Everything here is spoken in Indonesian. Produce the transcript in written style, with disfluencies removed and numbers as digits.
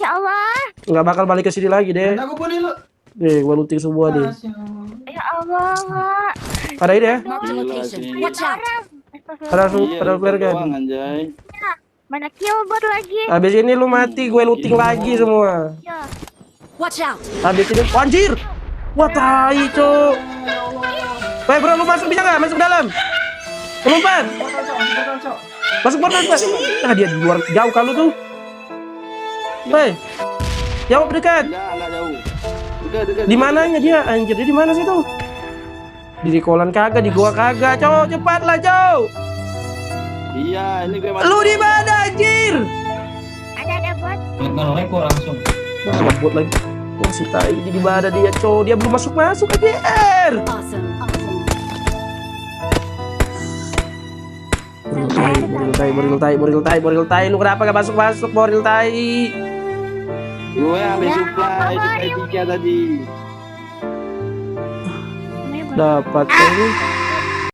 Ya Allah. Nggak bakal balik ke sini lagi deh. Aku boleh lu. Gua looting semua deh. Ya Allah. Ada ini ya? Marked a Gila location. sih. Watch out! Pada flare kan. Anjay. Mana killboard lagi? Habis ini lu mati, gue looting lagi semua. Ya. Watch out! Habis ini, oh, anjir. Wah, tai, cok. Woi, bro, lu masuk bisa nggak? Masuk dalam. Lompat. Masuk portal, masuk. Ah, dia di luar jauh kalau tuh. Woi. Jawab dekat. Enggak jauh. Dekat. Di mananya dia? Anjir, dia di mana sih tuh? Di kolan kagak, di gua kagak, cok. Cepatlah, cok. Iya, ini gue masuk. Lu di mana, anjir? Ada bot. Dengan rekor langsung. Wah, buat lagi. Wah, si tai ini di mana dia, cok? Dia belum masuk aja. Awesome. Boril tai, lu kenapa gak masuk Boril tai? Gue ambil Ya, supply Bapak, 3 tadi. Dapat ini.